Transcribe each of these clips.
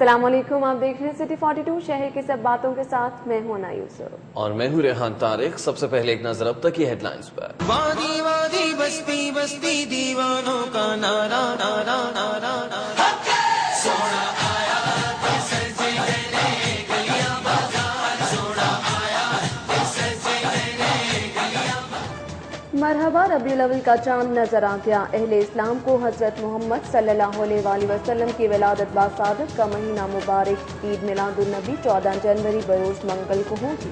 السلام علیکم، آپ دیکھ رہے ہیں سٹی 42 شہر کی سب باتوں کے ساتھ میں ہوں نا یوسف اور میں ہوں ریحان طارق۔ سب سے پہلے ایک نظر اب تک کی ہیڈ لائنز پر۔ وادی وادی بستی بستی دیوانوں کا نعرہ نعرہ نعرہ سونا آیا تو سجے گلے گلیاں بازار سونا آیا تو سجے گلے گلیاں۔ مرحبا ربیع الاول کا چاند نظر آ گیا۔ اہل اسلام کو حضرت محمد صلی اللہ علیہ وآلہ وسلم کی ولادت باسعادت کا مہینہ مبارک۔ عید میلاد النبی 14 جنوری بروز منگل کو ہوگی۔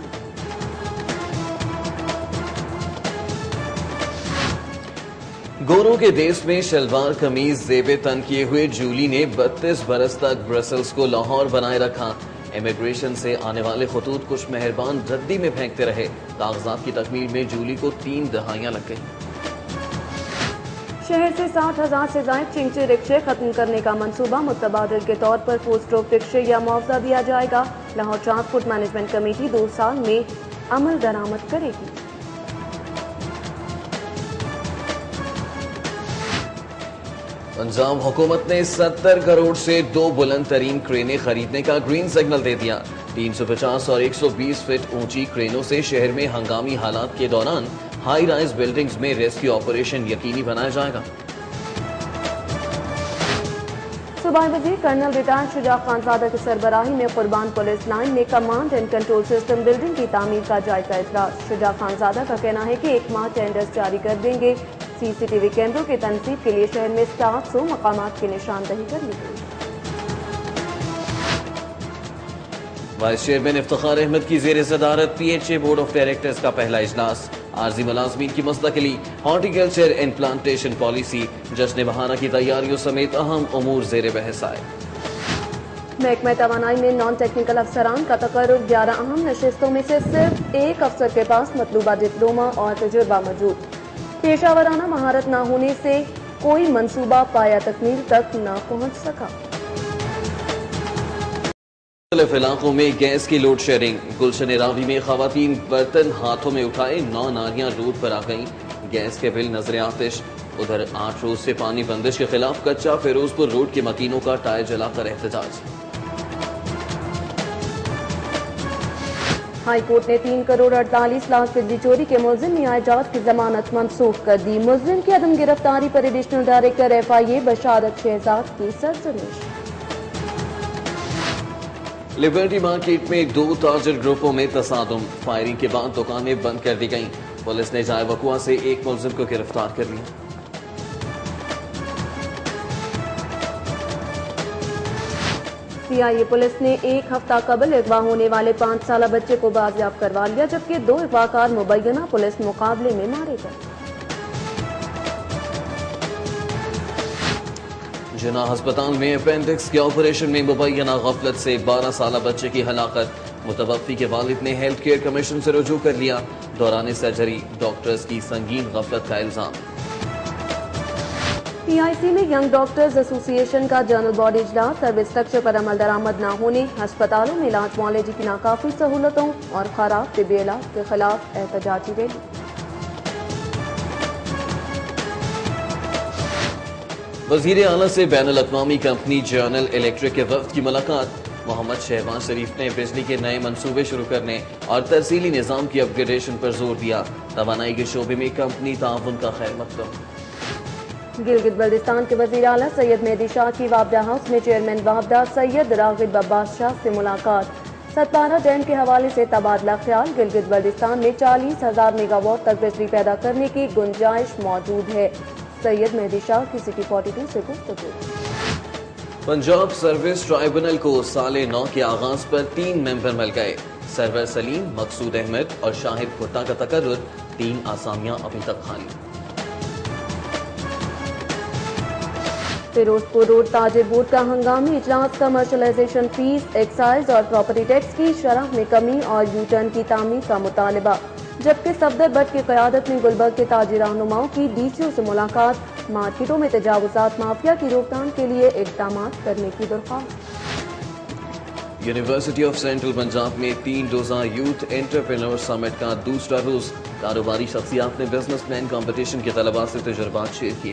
گوروں کے دیس میں شلوار قمیض زیب تن کیے ہوئے جولی نے 32 برس تک برسلز کو لاہور بنائے رکھا۔ امیگریشن سے آنے والے خطوط کچھ مہربان ردی میں پھینکتے رہے۔ کاغذات کی تکمیل میں جولی کو 3 دہائیاں لگ گئیں۔ شہر سے 60,000 سے زائد چنگچی رکشے ختم کرنے کا منصوبہ۔ متبادل کے طور پر فوڈ اسٹاپ رکشے یا معاوضہ دیا جائے گا۔ لاہور ٹرانسپورٹ مینجمنٹ کمیٹی 2 سال میں عمل درآمد کرے گی۔ پنجاب حکومت نے 70 کروڑ سے 2 بلند ترین کرینیں خریدنے کا گرین سگنل دے دیا۔ 350 اور 120 فٹ اونچی کرینوں سے شہر میں ہنگامی حالات کے دوران ہائی رائز بلڈنگز میں ریسکیو آپریشن یقینی بنایا جائے گا۔ صوبائی وزیر کرنل ریٹائرڈ شجاع خان زادہ کی سربراہی میں قربان پولیس لائن میں command and control system building کی تعمیر کا جائزہ اجلاس۔ شجاع خان زادہ کا کہنا ہے کہ 1 ماہ ٹینڈرز جاری کر دیں گے۔ سی سی ٹی وی کیمروں کی تنصیب کے لیے شہر میں 700 مقامات کی نشاندہی کر لی گئی۔ وائس چیئرمین افتخار احمد کی زیر صدارت P H A board of directors کا پہلا اجلاس۔ عارضی ملازمین کی مستقلی، ہارٹیکلچر اینڈ پلانٹیشن پالیسی، جشن بہارا کی تیاریوں سمیت اہم امور زیر بحث آئے۔ محکمہ توانائی میں نان ٹیکنیکل افسران کا تقرر۔ 11 اہم نشستوں میں سے صرف 1 افسر کے پاس مطلوبہ ڈپلومہ اور تجربہ موجود۔ پیشہ ورانہ مہارت نہ ہونے سے کوئی منصوبہ پایا تکمیل تک نہ پہنچ سکا۔ مختلف علاقوں میں گیس کی لوڈ شیڈنگ۔ گلشن راوی میں خواتین برتن ہاتھوں میں اٹھائے 9 نالیاں روڈ پر آ گئیں۔ گیس کے بل نظر آتش۔ ادھر 8 روز سے پانی بندش کے خلاف کچا فیروز پور روڈ کے مکینوں کا ٹائر جلا کر احتجاج۔ ہائی کورٹ نے 3 کروڑ 48 لاکھ بجلی چوری کے ملزم میاں ایجاد کی ضمانت منسوخ کر دی۔ ملزم کی عدم گرفتاری پر ایڈیشنل ڈائریکٹر ایف آئی اے بشارت شہزاد کی سرزنش۔ لبرٹی مارکیٹ میں 2 تاجر گروپوں میں تصادم۔ فائرنگ کے بعد دکانیں بند کر دی گئیں۔ پولیس نے جائے وقوع سے 1 ملزم کو گرفتار کر لیا۔ سی آئی اے پولیس نے 1 ہفتہ قبل اغوا ہونے والے 5 سالہ بچے کو بازیاب کروا لیا، جبکہ 2 اغواکار مبینہ پولیس مقابلے میں مارے گئے۔ جناح ہسپتال میں اپینڈکس کے آپریشن میں مبینہ غفلت سے 12 سالہ بچے کی ہلاکت۔ متوفی کے والد نے ہیلتھ کیئر کمیشن سے رجوع کر لیا۔ دوران سرجری ڈاکٹرز کی سنگین غفلت کا الزام۔ پی آئی سی میں ینگ ڈاکٹرز ایسوسی ایشن کا جنرل باڈی اجلاس۔ سروس اسٹرکچر پر عمل درآمد نہ ہونے، ہسپتالوں میں علاج معالجے کی ناکافی سہولتوں اور خراب طبی علاج کے خلاف احتجاجی ریلی۔ وزیر اعلیٰ سے بین الاقوامی کمپنی جنرل الیکٹرک کے وفد کی ملاقات۔ محمد شہباز شریف نے بجلی کے نئے منصوبے شروع کرنے اور ترسیلی نظام کی اپ گریڈیشن پر زور دیا۔ توانائی کے شعبے میں کمپنی تعاون کا خیر مقدم۔ گلگت بلتستان کے وزیر اعلیٰ سید مہدی شاہ کی وابڈا ہاؤس میں چیئرمین وابڈا سید راغب عباس شاہ سے ملاقات۔ ستپارہ ڈیم کے حوالے سے تبادلہ خیال۔ گلگت بلتستان میں 40,000 میگا واٹ تک بجلی پیدا کرنے کی گنجائش موجود ہے۔ سید مہدی شاہ کی سٹی 42 سے گفتگو۔ پنجاب سروس ٹرائبونل کو سال نو کے آغاز پر 3 ممبر مل گئے۔ سرور سلیم، مقصود احمد اور شاہد بھٹا کا تقرر۔ 3 آسامیاں ابھی تک خالی۔ فیروز پور روڈ تاجر بورڈ کا ہنگامی اجلاس۔ کمرشلائزیشن فیس، ایکسائز اور پراپرٹی ٹیکس کی شرح میں کمی اور یو ٹرن کی تعمیر کا مطالبہ، جبکہ صفدر بٹ کی قیادت میں گلبرگ کے تاجر رہنماؤں کی ڈی سی او سے ملاقات۔ مارکیٹوں میں تجاوزات مافیا کی روک تھام کے لیے اقدامات کرنے کی درخواست۔ یونیورسٹی آف سینٹرل پنجاب میں 3 روزہ یوتھ انٹرپرینور سمٹ کا دوسرا روز۔ کاروباری شخصیات نے بزنس مین کمپٹیشن کے طلباء سے تجربات شیئر کیے۔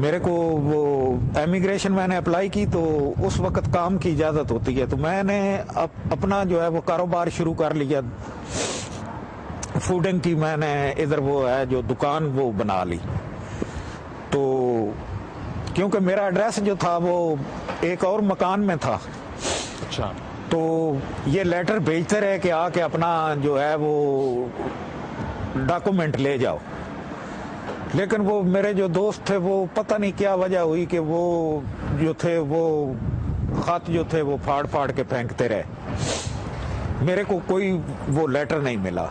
میرے کو وہ امیگریشن میں نے اپلائی کی تو اس وقت کام کی اجازت ہوتی ہے، تو میں نے اپنا جو ہے وہ کاروبار شروع کر لیا فوڈنگ کی. میں نے ادھر وہ ہے جو دکان وہ بنا لی. تو کیونکہ میرا ایڈریس جو تھا وہ ایک اور مکان میں تھا، اچھا، تو یہ لیٹر بھیجتے رہے کہ آ کے اپنا جو ہے وہ ڈاکومنٹ لے جاؤ. لیکن وہ میرے جو دوست تھے وہ پتہ نہیں کیا وجہ ہوئی کہ وہ جو تھے وہ خط جو تھے وہ پھاڑ پھاڑ کے پھینکتے رہے. میرے کو کوئی وہ لیٹر نہیں ملا.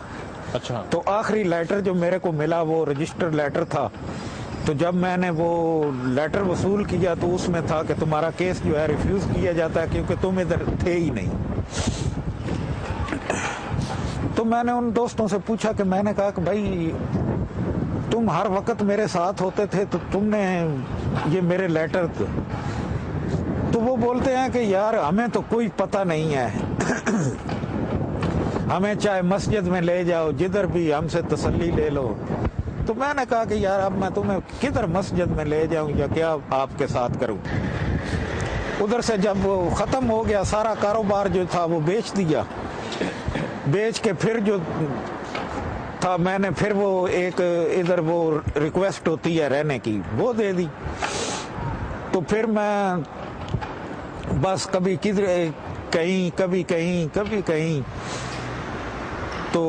اچھا، تو آخری لیٹر جو میرے کو ملا وہ رجسٹر لیٹر تھا. تو جب میں نے وہ لیٹر وصول کیا تو اس میں تھا کہ تمہارا کیس جو ہے ریفیوز کیا جاتا ہے کیونکہ تم ادھر تھے ہی نہیں. تو میں نے ان دوستوں سے پوچھا کہ میں نے کہا کہ بھائی تم ہر وقت میرے ساتھ ہوتے تھے تو تم نے یہ میرے لیٹر، تو وہ بولتے ہیں کہ یار ہمیں تو کوئی پتہ نہیں ہے، ہمیں چاہے مسجد میں لے جاؤ جدھر بھی ہم سے تسلی لے لو. تو میں نے کہا کہ یار اب میں تمہیں کدھر مسجد میں لے جاؤں یا کیا آپ کے ساتھ کروں. ادھر سے جب وہ ختم ہو گیا سارا کاروبار جو تھا وہ بیچ دیا. بیچ کے پھر جو تھا میں نے پھر وہ ایک ادھر وہ ریکویسٹ ہوتی ہے رہنے کی وہ دے دی. تو پھر میں بس کبھی کدھر کہیں کبھی کہیں کبھی کہیں، تو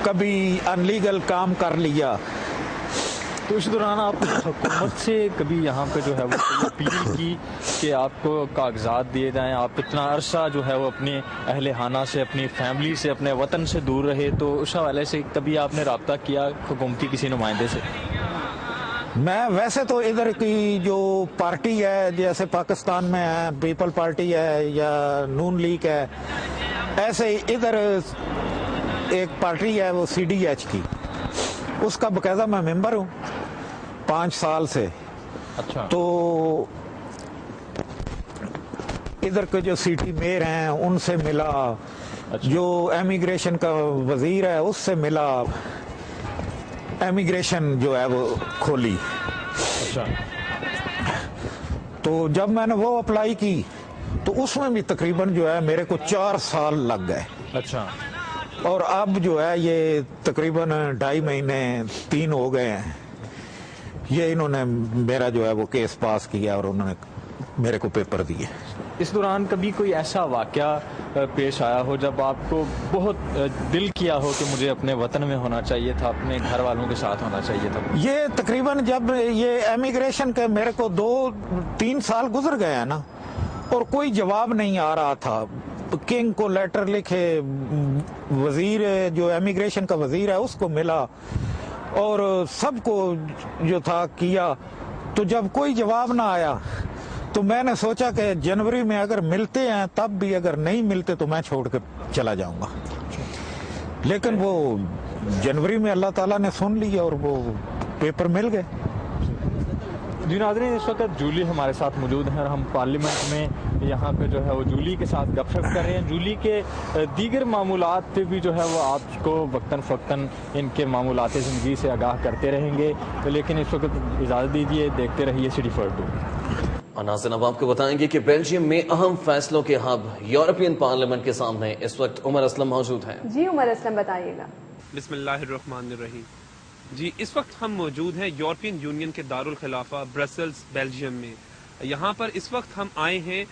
کبھی ان لیگل کام کر لیا. تو اس دوران آپ نے حکومت سے کبھی یہاں پہ جو ہے وہ اپیل کی کہ آپ کو کاغذات دیے جائیں؟ آپ اتنا عرصہ جو ہے وہ اپنے اہل خانہ سے، اپنی فیملی سے، اپنے وطن سے دور رہے، تو اس حوالے سے کبھی آپ نے رابطہ کیا حکومتی کسی نمائندے سے؟ میں ویسے تو ادھر کی جو پارٹی ہے جیسے پاکستان میں ہے پیپل پارٹی ہے یا نون لیگ ہے، ایسے ادھر ایک پارٹی ہے وہ CDH کی، اس کا باقاعدہ میں ممبر ہوں 5 سال سے. اچھا، تو ادھر کے جو سٹی میئر ہیں ان سے ملا، جو امیگریشن کا وزیر ہے اس سے ملا، امیگریشن جو ہے وہ کھولی. اچھا، تو جب میں نے وہ اپلائی کی تو اس میں بھی تقریباً جو ہے میرے کو 4 سال لگ گئے. اچھا، اور اب جو ہے یہ تقریباً 2.5 مہینے 3 ہو گئے ہیں یہ انہوں نے میرا جو ہے وہ کیس پاس کیا اور انہوں نے میرے کو پیپر دیے. اس دوران کبھی کوئی ایسا واقعہ پیش آیا ہو جب آپ کو بہت دل کیا ہو کہ مجھے اپنے وطن میں ہونا چاہیے تھا، اپنے گھر والوں کے ساتھ ہونا چاہیے تھا؟ یہ تقریباً جب یہ امیگریشن کے میرے کو 2-3 سال گزر گئے ہیں نا، اور کوئی جواب نہیں آ رہا تھا. کنگ کو لیٹر لکھے، وزیر جو امیگریشن کا وزیر ہے اس کو ملا، اور سب کو جو تھا کیا. تو جب کوئی جواب نہ آیا تو میں نے سوچا کہ جنوری میں اگر ملتے ہیں تب بھی، اگر نہیں ملتے تو میں چھوڑ کے چلا جاؤں گا. لیکن وہ جنوری میں اللہ تعالیٰ نے سن لی اور وہ پیپر مل گئے. جی ناظرین، اس وقت جولی ہمارے ساتھ موجود ہیں اور ہم پارلیمنٹ میں یہاں پہ جو ہے وہ جولی کے ساتھ گپ شپ کر رہے ہیں. جولی کے دیگر معمولات پہ بھی جو ہے وہ آپ کو وقتاً فوقتاً ان کے معمولات زندگی سے آگاہ کرتے رہیں گے، لیکن اس وقت اجازت دیجیے دیکھتے رہیے City for 2. ناظرین اب آپ کو بتائیں گے کہ بیلجیم میں اہم فیصلوں کے ہب یورپین پارلیمنٹ کے سامنے اس وقت عمر اسلم موجود ہیں. جی عمر اسلم بتائیے گا. بسم اللہ الرحمن الرحیم. جی اس وقت ہم موجود ہیں یورپین یونین کے دارالخلافہ برسلز بیلجیم میں. یہاں پر اس وقت ہم آئے ہیں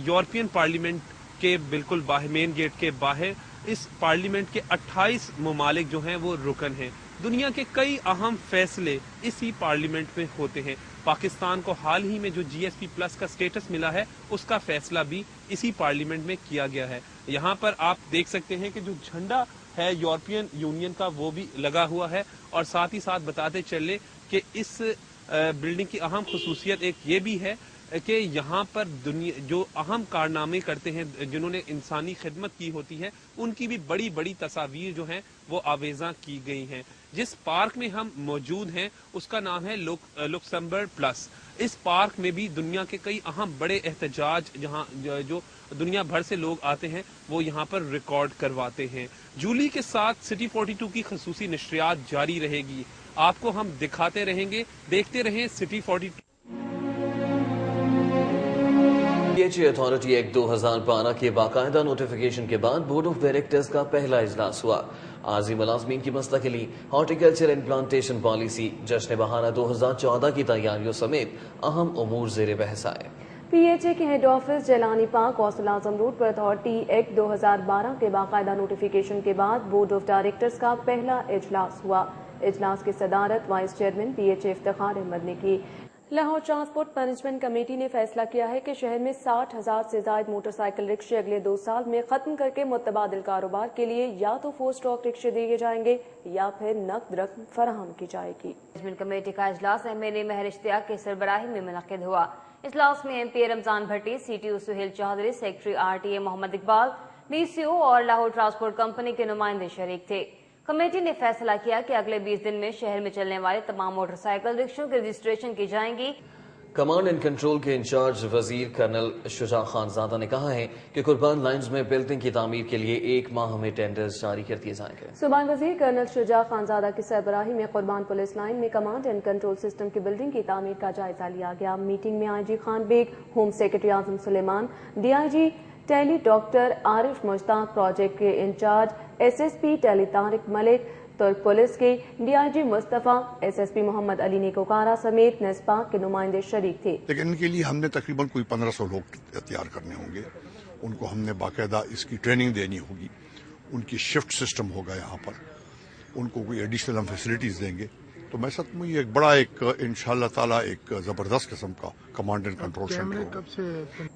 یورپین پارلیمنٹ کے بالکل باہر، مین گیٹ کے باہر. اس پارلیمنٹ کے 28 ممالک جو ہیں وہ رکن ہیں. دنیا کے کئی اہم فیصلے اسی پارلیمنٹ میں ہوتے ہیں. پاکستان کو حال ہی میں جو GSP+ کا سٹیٹس ملا ہے اس کا فیصلہ بھی اسی پارلیمنٹ میں کیا گیا ہے. یہاں پر آپ دیکھ سکتے ہیں کہ جو جھنڈا ہے یورپین یونین کا وہ بھی لگا ہوا ہے. اور ساتھ ہی ساتھ بتاتے چلے کہ اس بلڈنگ کی اہم خصوصیت ایک یہ بھی ہے کہ یہاں پر دنیا جو اہم کارنامے کرتے ہیں، جنہوں نے انسانی خدمت کی ہوتی ہے، ان کی بھی بڑی بڑی تصاویر جو ہیں وہ آویزاں کی گئی ہیں. جس پارک میں ہم موجود ہیں اس کا نام ہے لوکسمبرگ پلس. اس پارک میں بھی دنیا کے کئی اہم بڑے احتجاج جہاں جو دنیا بھر سے لوگ آتے ہیں وہ یہاں پر ریکارڈ کرواتے ہیں. جولی کے ساتھ City 42 کی خصوصی نشریات جاری رہے گی. آپ کو ہم دکھاتے رہیں گے. دیکھتے رہیں سٹی 42. PHA اتھارٹی ایکٹ 2012 کے باقاعدہ نوٹیفیکیشن کے بعد بورڈ آف ڈائریکٹرز کا پہلا اجلاس ہوا. عارضی ملازمین کی مستقلی، ہارٹیکلچر اینڈ پلانٹیشن پالیسی، جشن بہارہ 2014 کی تیاریوں سمیت اہم امور زیر بحث آئے. PHA کے ہیڈ آفس جیلانی پارک قوس اعظم روڈ پر اتھارٹی ایکٹ 2012 کے باقاعدہ نوٹیفیکیشن کے بعد بورڈ آف ڈائریکٹرز کا پہلا اجلاس ہوا. اجلاس کی صدارت vice chairman PHA Iftikhar Ahmad نے کی. لاہور ٹرانسپورٹ مینجمنٹ کمیٹی نے فیصلہ کیا ہے کہ شہر میں 60,000 سے زائد موٹر سائیکل رکشے اگلے 2 سال میں ختم کر کے متبادل کاروبار کے لیے یا تو 4 اسٹاک رکشے دیے جائیں گے یا پھر نقد رقم فراہم کی جائے گی. مینجمنٹ کمیٹی کا اجلاس MNA مہر اشتیاق کی سربراہی میں منعقد ہوا. اجلاس میں MP Ramzan Bhatti, CTO Sohail Chaudhry, secretary RTA Muhammad Iqbal, DCO اور لاہور ٹرانسپورٹ کمپنی کے نمائندے شریک تھے. کمیٹی نے فیصلہ کیا کہ اگلے 20 دن میں شہر میں چلنے والے تمام موٹر سائیکل رکشوں کی رجسٹریشن کی جائیں گی. کمانڈ اینڈ کنٹرول کے انچارج وزیر کرنل شجاع خان زادہ نے کہا ہے کہ قربان لائنز میں بلڈنگ کی تعمیر کے لیے 1 ماہ میں ٹینڈرز جاری کر دیے جائیں گے. صوبائی وزیر کرنل شجاع خان زادہ کی سربراہی میں قربان پولیس لائن میں کمانڈ اینڈ کنٹرول سسٹم کی بلڈنگ کی تعمیر کا جائزہ لیا گیا. میٹنگ میں IG Khan Baig, home secretary Azam Sulaiman, DIG ٹیلی ڈاکٹر عارف مشتاق، پروجیکٹ کے انچارج SSP ٹیلی طارق ملک، ترک پولیس کے DIG مصطفیٰ، SSP محمد علی نیکوکارا سمیت نسپاک کے نمائندے شریک تھے. لیکن ان کے لیے ہم نے تقریباً کوئی 1500 لوگ تیار کرنے ہوں گے. ان کو ہم نے باقاعدہ اس کی ٹریننگ دینی ہوگی. ان کی شفٹ سسٹم ہوگا یہاں پر. ان کو کوئی ایڈیشنل ہم فیسلٹیز دیں گے. تو میں سچ میں ایک بڑا انشاءاللہ تعالیٰ ایک زبردست قسم کا کمانڈ اینڈ کنٹرول سینٹر ہوگا.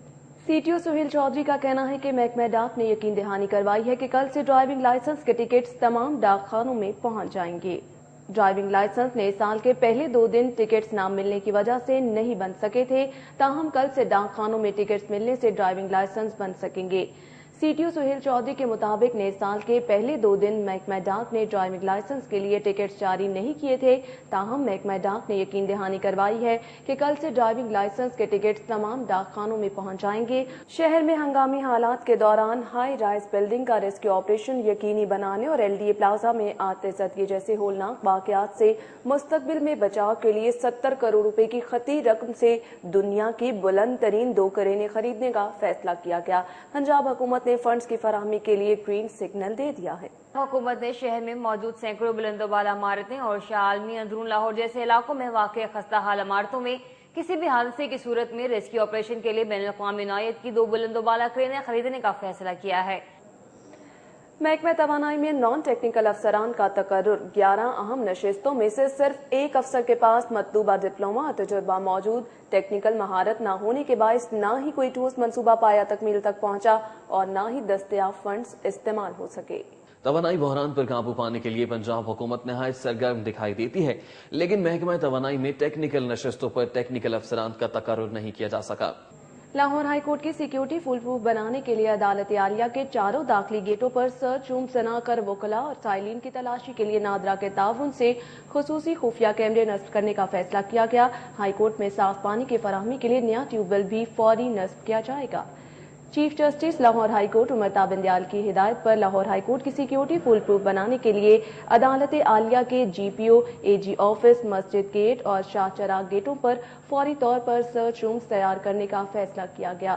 CTO سہیل چودھری کا کہنا ہے کہ محکمہ ڈاک نے یقین دہانی کروائی ہے کہ کل سے ڈرائیونگ لائسنس کے ٹکٹس تمام ڈاک خانوں میں پہنچ جائیں گے. ڈرائیونگ لائسنس نئے سال کے پہلے 2 دن ٹکٹس نہ ملنے کی وجہ سے نہیں بن سکے تھے، تاہم کل سے ڈاک خانوں میں ٹکٹس ملنے سے ڈرائیونگ لائسنس بن سکیں گے. CTO سہیل چودھری کے مطابق نئے سال کے پہلے 2 دن محکمہ ڈاک نے ڈرائیونگ لائسنس کے لیے ٹکٹس جاری نہیں کیے تھے، تاہم محکمہ ڈاک نے یقین دہانی کروائی ہے کہ کل سے ڈرائیونگ لائسنس کے ٹکٹس تمام ڈاک خانوں میں پہنچ جائیں گے. شہر میں ہنگامی حالات کے دوران ہائی رائز بلڈنگ کا ریسکیو آپریشن یقینی بنانے اور LDA پلازا میں آتش زدگی جیسے ہولناک واقعات سے مستقبل میں بچاؤ کے لیے 70 کروڑ روپے کی خطی رقم سے دنیا کی بلند ترین 2 کرینے خریدنے کا فیصلہ کیا گیا. پنجاب حکومت نے فنڈز کی فراہمی کے لیے گرین سگنل دے دیا ہے. حکومت نے شہر میں موجود سینکڑوں بلند و بالا عمارتیں اور شاہ عالمی اندرون لاہور جیسے علاقوں میں واقع خستہ حال عمارتوں میں کسی بھی حادثے کی صورت میں ریسکیو آپریشن کے لیے بین الاقوامی نوعیت کی 2 بلند و بالا کرینیں خریدنے کا فیصلہ کیا ہے. محکمہ توانائی میں نان ٹیکنیکل افسران کا تقرر. 11 اہم نشستوں میں سے صرف 1 افسر کے پاس مطلوبہ ڈپلوما اور تجربہ موجود. ٹیکنیکل مہارت نہ ہونے کے باعث نہ ہی کوئی ٹھوس منصوبہ پایا تکمیل تک پہنچا اور نہ ہی دستیاب فنڈز استعمال ہو سکے. توانائی بحران پر قابو پانے کے لیے پنجاب حکومت نہایت سرگرم دکھائی دیتی ہے، لیکن محکمہ توانائی میں ٹیکنیکل نشستوں پر ٹیکنیکل افسران کا تقرر نہیں کیا جا سکا. لاہور ہائی کورٹ کی سیکیورٹی فول پروف بنانے کے لیے عدالت عالیہ کے 4 داخلی گیٹوں پر سرچ رومز بنا کر وکلاء اور سائلین کی تلاشی کے لیے نادرا کے تعاون سے خصوصی خفیہ کیمرے نصب کرنے کا فیصلہ کیا گیا. ہائی کورٹ میں صاف پانی کی فراہمی کے لیے نیا ٹیوب ویل بھی فوری نصب کیا جائے گا. Chief justice Lahore high court Umar تابندیال کی ہدایت پر لاہور ہائی کورٹ کی سیکیورٹی فول پروف بنانے کے لیے عدالت عالیہ کے GPO AG آفس، مسجد گیٹ اور شاہ چراغ گیٹوں پر فوری طور پر سرچ رومز تیار کرنے کا فیصلہ کیا گیا.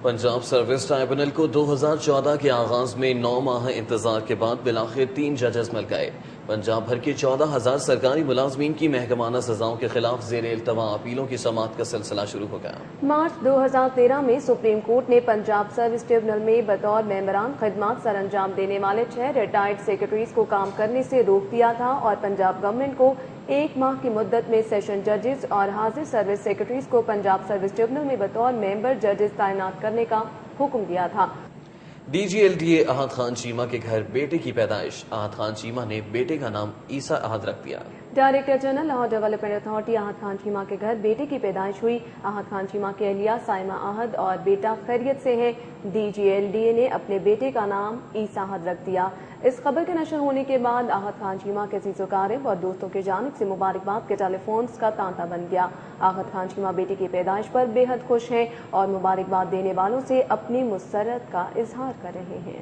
پنجاب سروس ٹرائبونل کو 2014 کے آغاز میں 9 ماہ انتظار کے بعد بالآخر 3 ججز مل گئے. پنجاب بھر کے 14,000 سرکاری ملازمین کی محکمانہ سزاؤں کے خلاف زیر التوا اپیلوں کی سماعت کا سلسلہ شروع ہو گیا. مارچ 2013 میں سپریم کورٹ نے پنجاب سروس ٹریبونل میں بطور ممبران خدمات سر انجام دینے والے 6 ریٹائرڈ سیکرٹریز کو کام کرنے سے روک دیا تھا اور پنجاب گورنمنٹ کو 1 ماہ کی مدت میں سیشن ججز اور حاضر سروس سیکرٹریز کو پنجاب سروس ٹریبونل میں بطور ممبر ججز تعینات کرنے کا حکم دیا تھا. DG LDA احد خان چیمہ کے گھر بیٹے کی پیدائش. احد خان چیمہ نے بیٹے کا نام عیسیٰ احد رکھ دیا. Director general Lahore development authority Ahad Khan Cheema کے گھر بیٹے کی پیدائش ہوئی. احد خان چیمہ کے اہلیہ سائمہ احد اور بیٹا خیریت سے ہے. DG LDA نے اپنے بیٹے کا نام عیسیٰ احد رکھ دیا. اس خبر کے نشر ہونے کے بعد احد خان چیمہ کے عزیز و اقارب اور دوستوں کی جانب سے مبارکباد کے ٹیلی فونز کا تانتا بن گیا. احد خان چیمہ بیٹی کی پیدائش پر بے حد خوش ہیں اور مبارکباد دینے والوں سے اپنی مسرت کا اظہار کر رہے ہیں.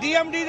DMD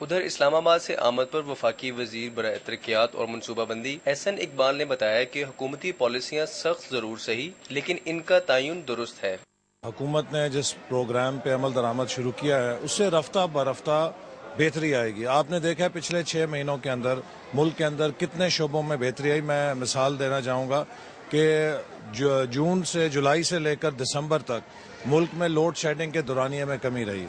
ادھر اسلام آباد سے آمد پر وفاقی وزیر برائے ترقیات اور منصوبہ بندی احسن اقبال نے بتایا کہ حکومتی پالیسیاں سخت ضرور صحیح لیکن ان کا تعین درست ہے۔ حکومت نے جس پروگرام پہ عمل درآمد شروع کیا ہے اس سے رفتہ برفتہ بہتری آئے گی۔ آپ نے دیکھا پچھلے 6 مہینوں کے اندر ملک کے اندر کتنے شعبوں میں بہتری آئی۔ میں مثال دینا چاہوں گا کہ جون سے جولائی سے لے کر دسمبر تک ملک میں لوڈ شیڈنگ کے دورانیے میں کمی رہی۔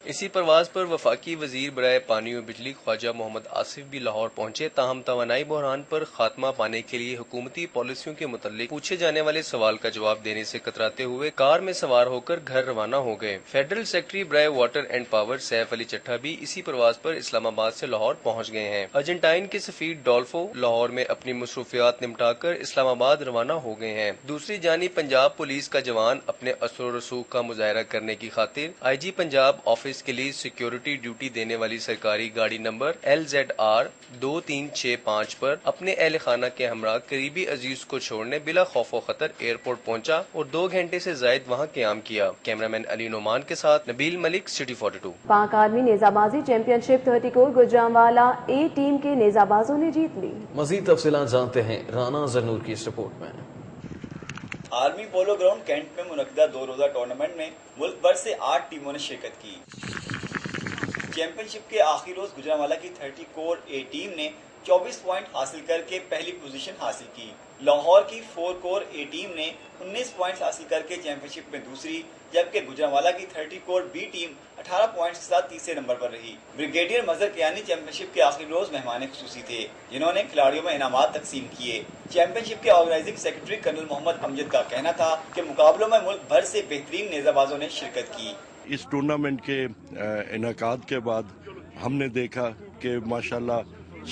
اسی پرواز پر وفاقی وزیر برائے پانی و بجلی خواجہ محمد آصف بھی لاہور پہنچے، تاہم توانائی بحران پر خاتمہ پانے کے لیے حکومتی پالیسیوں کے متعلق پوچھے جانے والے سوال کا جواب دینے سے کتراتے ہوئے کار میں سوار ہو کر گھر روانہ ہو گئے۔ فیڈرل سیکرٹری برائے water and power Saif Ali چٹھا بھی اسی پرواز پر اسلام آباد سے لاہور پہنچ گئے ہیں۔ ارجنٹائن کے سفیر ڈولفو لاہور میں اپنی مصروفیات نمٹا کر اسلام آباد روانہ ہو گئے ہیں۔ دوسری جانب پنجاب پولیس کا جوان اپنے اثر و رسوخ کا مظاہرہ کرنے کی خاطر آئی جی پنجاب آفس کے لیے سیکیورٹی ڈیوٹی دینے والی سرکاری گاڑی نمبر LZR 2365 پر اپنے اہل خانہ کے ہمراہ قریبی عزیز کو چھوڑنے بلا خوف و خطر ایئرپورٹ پہنچا اور 2 گھنٹے سے زائد وہاں قیام کیا۔ کیمرامین علی نعمان کے ساتھ نبیل ملک، سٹی 42۔ پاک آرمی نیزہ بازی championship 30 corps Gujranwala A team کے نیزہ بازوں نے جیت لی۔ مزید تفصیلات جانتے ہیں رانا زرنور کی اس رپورٹ میں۔ آرمی پولو گراؤنڈ کینٹ میں منعقدہ 2 روزہ ٹورنامنٹ میں ملک بھر سے 8 ٹیموں نے شرکت کی۔ چیمپئن شپ کے آخری روز گجرانوالہ کی 30 کور اے ٹیم نے 24 پوائنٹ حاصل کر کے پہلی پوزیشن حاصل کی۔ لاہور کی 4 کور اے ٹیم نے 19 پوائنٹ حاصل کر کے چیمپئن شپ میں دوسری، جبکہ گجرانوالہ کی 30 کور بی ٹیم 18 پوائنٹ کے ساتھ تیسرے نمبر پر رہی۔ بریگیڈیئر مظہر کیانی چیمپئن شپ کے آخری روز مہمان خصوصی تھے، جنہوں نے کھلاڑیوں میں انعامات تقسیم کیے۔ چیمپئن شپ کے آرگنائزنگ سیکرٹری کرنل محمد امجد کا کہنا تھا کہ مقابلوں میں ملک بھر سے بہترین نیزہ بازوں نے شرکت کی۔ اس ٹورنامنٹ کے انعقاد کے بعد ہم نے دیکھا کہ ماشاءاللہ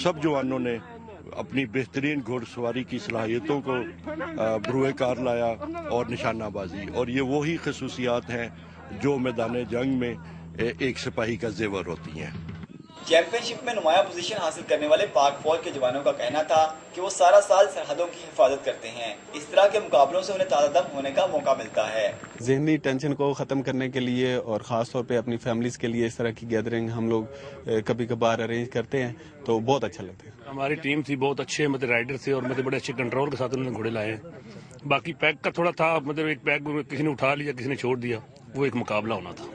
سب جوانوں نے اپنی بہترین گھوڑ سواری کی صلاحیتوں کو بروئے کار لایا اور نشانہ بازی، اور یہ وہی خصوصیات ہیں جو میدان جنگ میں ایک سپاہی کا زیور ہوتی ہیں۔ چیمپئن شپ میں نمایاں پوزیشن حاصل کرنے والے پاک فوج کے جوانوں کا کہنا تھا کہ وہ سارا سال سرحدوں کی حفاظت کرتے ہیں، اس طرح کے مقابلوں سے انہیں تازہ دم ہونے کا موقع ملتا ہے۔ ذہنی ٹینشن کو ختم کرنے کے لیے اور خاص طور پہ اپنی فیملیز کے لیے اس طرح کی گیدرنگ ہم لوگ کبھی کبھار ارینج کرتے ہیں تو بہت اچھا لگتا ہے۔ ہماری ٹیم تھی، بہت اچھے رائڈر تھے اور بڑے اچھے کنٹرول کے ساتھ انہوں نے گھوڑے لائے ہیں۔ باقی پیک کا تھوڑا تھا، ایک پیک کسی نے اٹھا لیا کسی نے چھوڑ دیا، وہ ایک مقابلہ ہونا تھا۔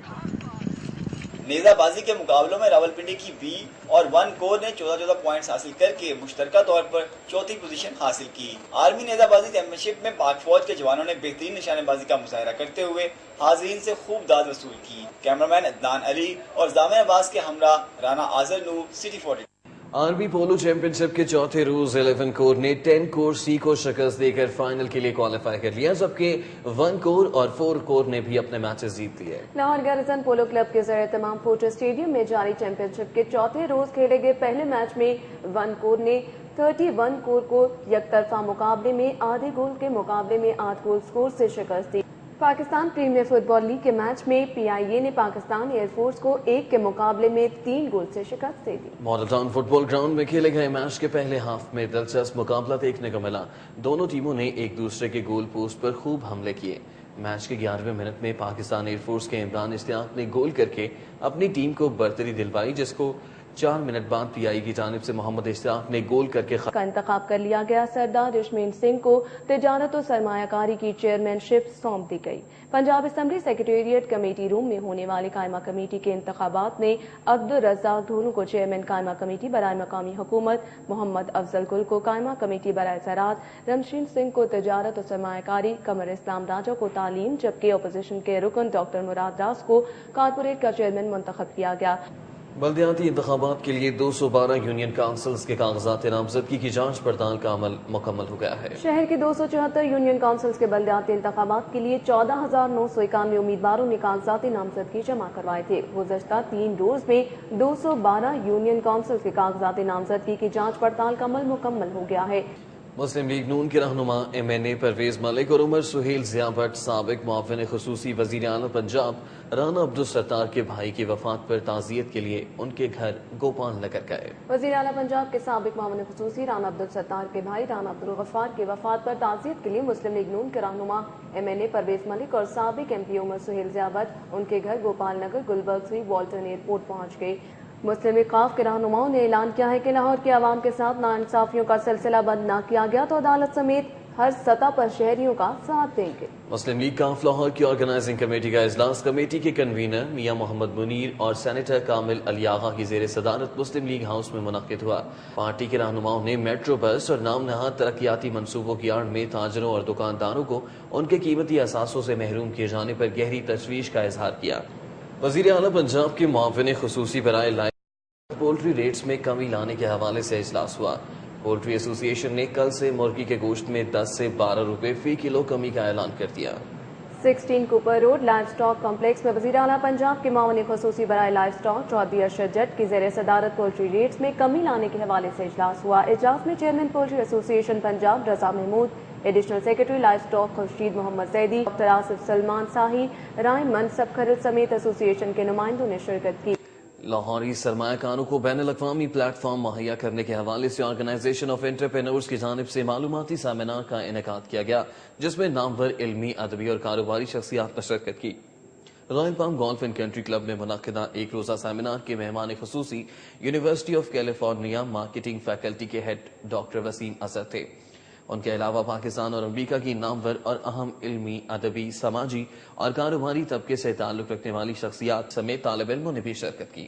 نیزہ بازی کے مقابلوں میں راولپنڈی کی بی اور 1 کور نے 14 پوائنٹس حاصل کر کے مشترکہ طور پر چوتھی پوزیشن حاصل کی۔ آرمی نیزہ بازی چیمپئن شپ میں پاک فوج کے جوانوں نے بہترین نشانے بازی کا مظاہرہ کرتے ہوئے حاضرین سے خوب داد وصول کی۔ کیمرامین عدنان علی اور زامن عباس کے ہمراہ رانا آزر نور، سٹی 42۔ آرمی پولو چیمپئن شپ کے چوتھے روز 11 کور نے 10 کور سی کو شکست دے کر فائنل کے لیے کوالیفائی کر لیا، جبکہ 1 کور اور 4 کور نے بھی اپنے میچز جیت لیے۔ لاہور گیرزن پولو کلب کے زیر تمام فورٹریس اسٹیڈیم میں جاری چیمپئن شپ کے چوتھے روز کھیلے گئے پہلے میچ میں 1 کور نے 31 کور کو یک طرفہ مقابلے میں آدھے گول کے مقابلے میں 8 گول سکور سے شکست دی۔ پاکستان پریمیئر فٹ بال لیگ کے میچ میں PIA نے پاکستان ایئر فورس کو 1 کے مقابلے میں 3 گول سے شکست دے دی۔ ماڈل ٹاؤن فٹ بال گراؤنڈ میں کھیلے گئے میچ کے پہلے ہاف میں دلچسپ مقابلہ دیکھنے کو ملا۔ دونوں ٹیموں نے ایک دوسرے کے گول پوسٹ پر خوب حملے کیے۔ میچ کے 11ویں منٹ میں پاکستان ایئر فورس کے عمران اشتیاق نے گول کر کے اپنی ٹیم کو برتری دلوائی، جس کو 4 منٹ بعد PIA کی جانب سے محمد اشتیاق نے گول کر کے کا انتخاب کر لیا گیا۔ سردار رشمین سنگھ کو تجارت و سرمایہ کاری کی چیئرمین شپ سونپ دی گئی۔ پنجاب اسمبلی سیکریٹریٹ کمیٹی روم میں ہونے والے قائمہ کمیٹی کے انتخابات میں عبدالرزاق دھولو کو چیئرمین قائمہ کمیٹی برائے مقامی حکومت، محمد افضل گل کو قائمہ کمیٹی برائے زراعت، رمشین سنگھ کو تجارت و سرمایہ کاری، قمر اسلام راجہ کو تعلیم، جبکہ اپوزیشن کے رکن ڈاکٹر مراد راز کو کارپوریٹ کا چیئرمین منتخب کیا گیا۔ بلدیاتی انتخابات کے لیے 212 یونین کونسلز کے کاغذات نامزدگی کی جانچ پڑتال کا عمل مکمل ہو گیا ہے۔ شہر کے 274 یونین کونسلز کے بلدیاتی انتخابات کے لیے 14,991 امیدواروں نے کاغذات نامزدگی جمع کروائے تھے۔ گزشتہ 3 روز میں 212 یونین کونسلز کے کاغذات نامزدگی کی جانچ پڑتال کا عمل مکمل ہو گیا ہے۔ مسلم لیگ نون کے رہنما MNA پرویز ملک اور عمر سہیل ضیاء بٹ سابق معاون خصوصی وزیر اعلیٰ پنجاب رانا عبدالستار کے بھائی کی وفات پر تعزیت کے لیے ان کے گھر گوپال نگر گئے۔ وزیر اعلیٰ پنجاب کے سابق معاون خصوصی رانا عبدالستار کے بھائی رانا عبدالغفار کی وفات پر تعزیت کے لیے مسلم لیگ نون کے رہنما MNA پرویز ملک اور سابق MP Umar Sohail Zia but in کے گھر گوپال نگر گلبرگ سے والٹن ایئرپورٹ پہنچ گئے۔ مسلم لیگ قاف کے رہنماؤں نے اعلان کیا ہے کہ لاہور کے عوام کے ساتھ ناانصافیوں کا سلسلہ بند نہ کیا گیا تو عدالت سمیت ہر سطح پر شہریوں کا ساتھ دیں گے۔ مسلم لیگ قاف لاہور کی آرگنائزنگ کمیٹی کا اجلاس کمیٹی کے کنوینر میاں محمد منیر اور سینیٹر کامل علی آغا کی زیر صدارت مسلم لیگ ہاؤس میں منعقد ہوا۔ پارٹی کے رہنماؤں نے میٹرو بس اور نام نہاد ترقیاتی منصوبوں کی آڑ میں تاجروں اور دکانداروں کو ان کے قیمتی اثاثوں سے محروم کیے جانے پر گہری تشویش کا اظہار کیا۔ وزیر اعلیٰ پنجاب کے معاون خصوصی برائے لائف پولٹری ریٹس میں کمی لانے کے حوالے سے اجلاس ہوا۔ پولٹری ایسوسی ایشن نے کل سے مرغی کے گوشت میں 10 سے 12 روپے فی کلو کمی کا اعلان کر دیا۔ 16 Cooper road life stock complex میں وزیر اعلیٰ پنجاب کے معاون خصوصی برائے لائف سٹاک چودھری ارشد جٹ کی زیر صدارت پولٹری ریٹس میں کمی لانے کے حوالے سے اجلاس ہوا۔ اجلاس میں chairman poultry association Punjab Raza Mahmood, additional secretary livestock Khurshid Muhammad Zaidi, doctor Asif Salman Sahi, Rai Mansab Kharal سمیت ایسوسی ایشن کے نمائندوں نے شرکت کی۔ لاہوری سرمایہ کاروں کو بین الاقوامی پلیٹ فارم مہیا کرنے کے حوالے سے آرگنائزیشن آف انٹرپرینورز کی جانب سے معلوماتی سیمینار کا انعقاد کیا گیا، جس میں نامور علمی، ادبی اور کاروباری شخصیات نے شرکت کی۔ Royal palm golf and country club میں منعقدہ ایک روزہ سیمینار کے مہمان خصوصی university of California marketing faculty کے ہیڈ ڈاکٹر وسیم اظہر تھے۔ ان کے علاوہ پاکستان اور امریکہ کی نامور اور اہم علمی، ادبی، سماجی اور کاروباری طبقے سے تعلق رکھنے والی شخصیات سمیت طالب علموں نے بھی شرکت کی۔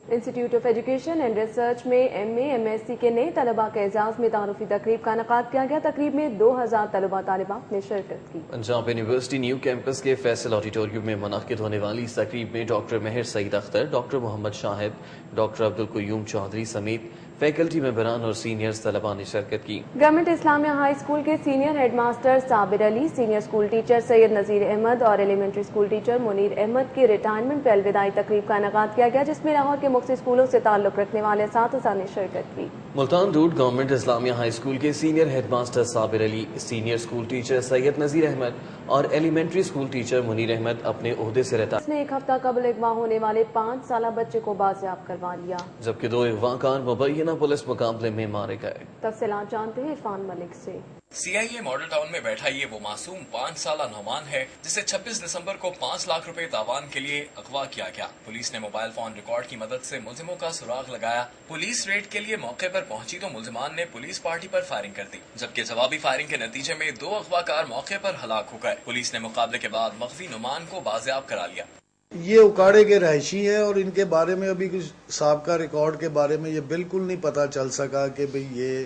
Institute of education and research میں M A M S C کے نئے طلباء کے اعزاز میں تعارفی تقریب کا انعقاد کیا گیا۔ تقریب میں 2000 طلباء طالبات نے شرکت کی۔ پنجاب یونیورسٹی نیو کیمپس کے فیصل آڈیٹوریم میں منعقد ہونے والی اس تقریب میں doctor Mehr Saeed Akhtar, doctor Muhammad Shahid, doctor Abdul Qayyum Chaudhry سمیت فیکلٹی ممبران اور سینئرز طلباء نے شرکت کی۔ گورنمنٹ اسلامیہ ہائی اسکول کے senior head master Sabir Ali, senior school teacher Syed Nazir Ahmad اور elementary school teacher Munir Ahmad کی ریٹائرمنٹ پر الوداعی تقریب کا انعقاد کیا گیا، جس میں لاہور کے مختلف اسکولوں سے تعلق رکھنے والے اساتذہ نے شرکت کی۔ Multan road government Islamia high school کے senior head master Sabir Ali, senior school teacher Syed Nazir Ahmad اور elementary school teacher Munir Ahmad اپنے عہدے سے اس نے ایک ہفتہ قبل اغوا ہونے والے 5 سالہ بچے کو بازیاب کروا لیا، جبکہ 2 اغوا کار مبینہ پولیس مقابلے میں مارے گئے۔ تفصیلات جانتے ہیں عرفان ملک سے۔ سی آئی اے ماڈل ٹاؤن میں بیٹھا یہ وہ معصوم 5 سالہ نعمان ہے جسے 26 دسمبر کو 5 لاکھ روپے تاوان کے لیے اغوا کیا گیا۔ پولیس نے موبائل فون ریکارڈ کی مدد سے ملزموں کا سراغ لگایا۔ پولیس ریڈ کے لیے موقع پر پہنچی تو ملزمان نے پولیس پارٹی پر فائرنگ کر دی، جبکہ جوابی فائرنگ کے نتیجے میں 2 اغوا کار موقع پر ہلاک ہو گئے۔ پولیس نے مقابلے کے بعد مخفی نعمان کو بازیاب کرا لیا۔ یہ اکاڑے کے رہائشی ہیں اور ان کے بارے میں ابھی کچھ سابقہ ریکارڈ کے بارے میں یہ بالکل نہیں پتہ چل سکا کہ بھئی یہ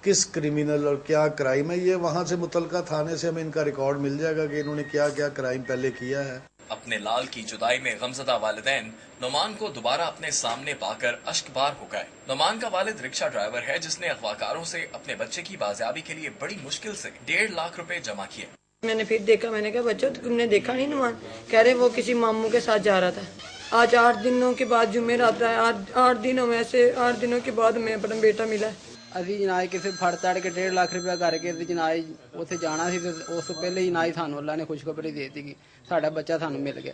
کس کرمینل اور کیا کرائم ہے۔ یہ وہاں سے متعلقہ تھانے سے ہمیں ان کا ریکارڈ مل جائے گا کہ انہوں نے کیا کیا کرائم پہلے کیا ہے۔ اپنے لال کی جدائی میں غمزدہ والدین نعمان کو دوبارہ اپنے سامنے پا کر اشک بار ہو گئے۔ نعمان کا والد رکشہ ڈرائیور ہے جس نے اغواکاروں سے اپنے بچے کی بازیابی کے لیے بڑی مشکل سے 1.5 لاکھ روپے جمع کیے۔ میں نے پھر دیکھا، میں نے کہا بچوں تم نے دیکھا نہیں نعمان؟ کہہ رہے وہ کسی ماموں کے ساتھ جا رہا تھا۔ آج 8 دنوں کے بعد جمعرات ہے، 8 دنوں میں سے 8 دنوں کے بعد میں اپنا بیٹا ملا ہے۔ ਅਸੀਂ ਜਨਾਜ਼ ਕਿਸੇ ਫੜ ਤੜ ਕੇ 1.5 ਲੱਖ ਰੁਪਇਆ ਕਰਕੇ ਤੇ ਜਨਾਜ਼ ਉੱਥੇ ਜਾਣਾ ਸੀ ਤੇ ਉਸ ਤੋਂ ਪਹਿਲੇ ਹੀ ਜਨਾਜ਼ ਸਾਨੂੰ ਅੱਲਾ ਨੇ ਖੁਸ਼ਖਬਰੀ ਦੇ ਦਿੱਤੀ ਕਿ ਸਾਡਾ ਬੱਚਾ ਸਾਨੂੰ ਮਿਲ ਗਿਆ۔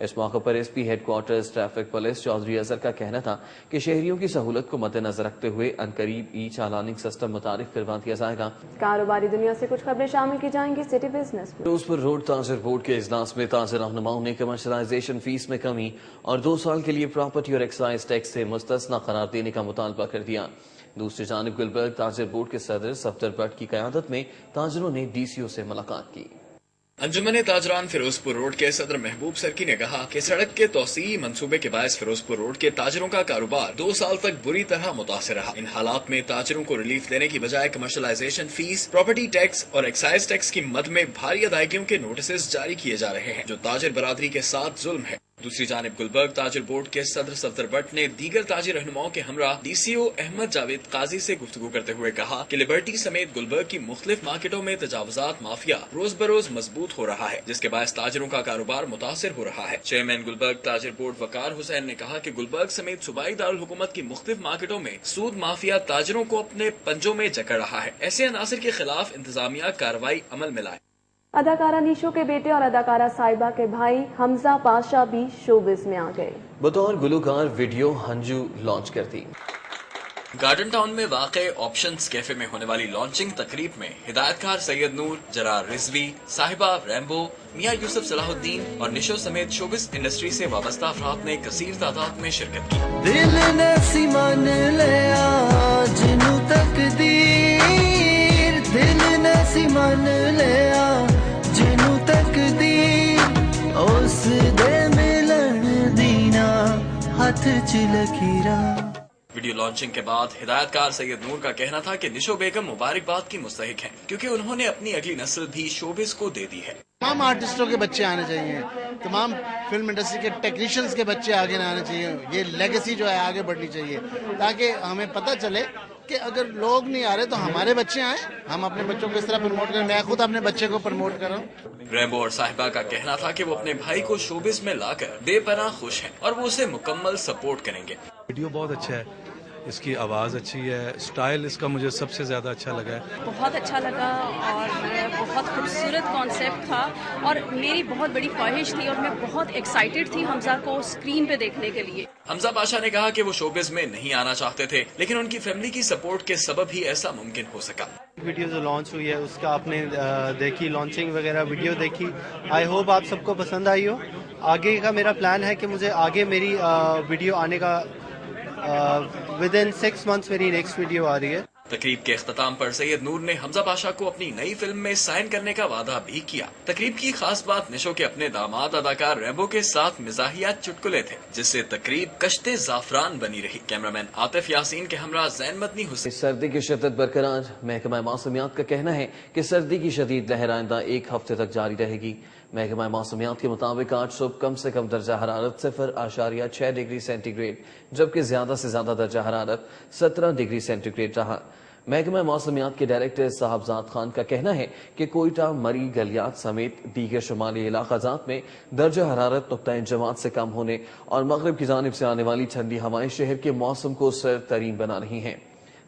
اس موقع پر SP headquarters traffic police Chaudhry Azhar کا کہنا تھا کہ شہریوں کی سہولت کو مد نظر رکھتے ہوئے عنقریب ای چالاننگ سسٹم متعارف کروا دیا جائے گا۔ کاروباری دنیا سے کچھ خبریں شامل کی جائیں گی سٹی بزنس میں۔ فیروزپور روڈ تاجر بورڈ کے اجلاس میں تاجر رہنماؤں نے کمرشلائزیشن فیس میں کمی اور 2 سال کے لیے پراپرٹی اور ایکسائز ٹیکس سے مستثنی قرار دینے کا مطالبہ کر دیا۔ دوسری جانب گلبرگ تاجر بورڈ کے صدر صفدر بٹ کی قیادت میں تاجروں نے DCO سے ملاقات کی۔ انجمن تاجران فیروزپور روڈ کے صدر محبوب سرکی نے کہا کہ سڑک کے توسیعی منصوبے کے باعث فیروزپور روڈ کے تاجروں کا کاروبار 2 سال تک بری طرح متاثر رہا۔ ان حالات میں تاجروں کو ریلیف دینے کی بجائے کمرشلائزیشن فیس، پراپرٹی ٹیکس اور ایکسائز ٹیکس کی مد میں بھاری ادائیگیوں کے نوٹسز جاری کیے جا رہے ہیں، جو تاجر برادری کے ساتھ ظلم ہے۔ دوسری جانب گلبرگ تاجر بورڈ کے صدر صفدر بٹ نے دیگر تاجر رہنماؤں کے ہمراہ DCO احمد جاوید قاضی سے گفتگو کرتے ہوئے کہا کہ لبرٹی سمیت گلبرگ کی مختلف مارکیٹوں میں تجاوزات مافیا روز بروز مضبوط ہو رہا ہے، جس کے باعث تاجروں کا کاروبار متاثر ہو رہا ہے۔ چیئرمین گلبرگ تاجر بورڈ وقار حسین نے کہا کہ گلبرگ سمیت صوبائی دارالحکومت کی مختلف مارکیٹوں میں سود مافیا تاجروں کو اپنے پنجوں میں جکڑ رہا ہے، ایسے عناصر کے خلاف انتظامیہ کارروائی عمل میں لائے۔ اداکارہ نیشو کے بیٹے اور اداکارہ صاحبہ کے بھائی حمزہ پاشا بھی شوبز میں آ گئے۔ بطور گلوکار ویڈیو ہنجو لانچ کرتی۔ گارڈن ٹاؤن میں واقع آپشنز کیفے میں ہونے والی لانچنگ تقریب میں ہدایت کار سید نور، جرار رضوی، صاحبہ ریمبو، میاں یوسف صلاح الدین اور نشو سمیت شوبز انڈسٹری سے وابستہ افراد نے کثیر تعداد میں شرکت کی۔ دل نے سیمان لیا جنو تقدیر، دل نے سیمان لیا جنو تقدیر، اس دے ملن دینا ہاتھ چ لکیرا۔ ویڈیو لانچنگ کے بعد ہدایت کار سید نور کا کہنا تھا کہ نشو بیگم مبارکباد کی مستحق ہیں، کیونکہ انہوں نے اپنی اگلی نسل بھی شوبز کو دے دی ہے۔ تمام آرٹسٹوں کے بچے آنے چاہیے، تمام فلم انڈسٹری کے ٹیکنیشینز کے بچے آگے آنے چاہیے، یہ لیگیسی جو ہے آگے بڑھنی چاہیے، تاکہ ہمیں پتہ چلے کہ اگر لوگ نہیں آ رہے تو ہمارے بچے آئیں، ہم اپنے بچوں کو اس طرح پروموٹ کریں۔ میں خود اپنے بچے کو پروموٹ کر رہا ہوں۔ ریمبو اور صاحبہ کا کہنا تھا کہ وہ اپنے بھائی کو شوبز میں لا کر بے پناہ خوش ہیں اور وہ اسے مکمل سپورٹ کریں گے۔ ویڈیو بہت اچھا ہے، اس کی آواز اچھی ہے، سٹائل اس کا مجھے سب سے زیادہ اچھا لگا ہے۔ بہت اچھا لگا اور بہت خوبصورت کانسیپٹ تھا اور میری بہت بڑی خواہش تھی اور میں بہت ایکسائٹیڈ تھی حمزہ کو اسکرین پہ دیکھنے کے لیے۔ حمزہ پاشا نے کہا کہ وہ شوبز میں نہیں آنا چاہتے تھے، لیکن ان کی فیملی کی سپورٹ کے سبب ہی ایسا ممکن ہو سکا۔ ویڈیو جو لانچ ہوئی ہے اس کا آپ نے دیکھی، لانچنگ وغیرہ ویڈیو دیکھی، آئی ہوپ آپ سب کو پسند آئی ہو۔ آگے کا میرا پلان ہے کہ مجھے آگے میری ویڈیو آنے کا within 6 months میری نیکسٹ ویڈیو آ رہی ہے۔ تقریب کے اختتام پر سید نور نے حمزہ پاشا کو اپنی نئی فلم میں سائن کرنے کا وعدہ بھی کیا۔ تقریب کی خاص بات نشو کے اپنے داماد اداکار ریمبو کے ساتھ مزاحیہ چٹکلے تھے، جس سے تقریب کشتے زعفران بنی رہی۔ کیمرامین عاطف یاسین کے ہمراہ زین مدنی حسین۔ سردی کی شدت برقرار، محکمہ موسمیات کا کہنا ہے کہ سردی کی شدید لہر آئندہ 1 ہفتے تک جاری رہے گی۔ محکمہ موسمیات کے مطابق آج صبح کم سے کم درجہ حرارت 0.6 ڈگری سینٹی گریڈ جبکہ زیادہ سے زیادہ درجہ حرارت 17 ڈگری سینٹی گریڈ رہا۔ محکمہ موسمیات کے ڈائریکٹر صاحبزاد خان کا کہنا ہے کہ کوئٹہ، مری، گلیات سمیت دیگر شمالی علاقہ جات میں درجہ حرارت نقطۂ جماعت سے کم ہونے اور مغرب کی جانب سے آنے والی ٹھنڈی ہوائیں شہر کے موسم کو سرد ترین بنا رہی ہیں۔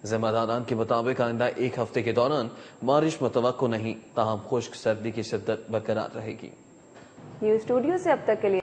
ذمہ داران کے مطابق آئندہ 1 ہفتے کے دوران بارش متوقع نہیں، تاہم خشک سردی کی شدت برقرار رہے گی۔ نیوز اسٹوڈیو سے اب تک کے لیے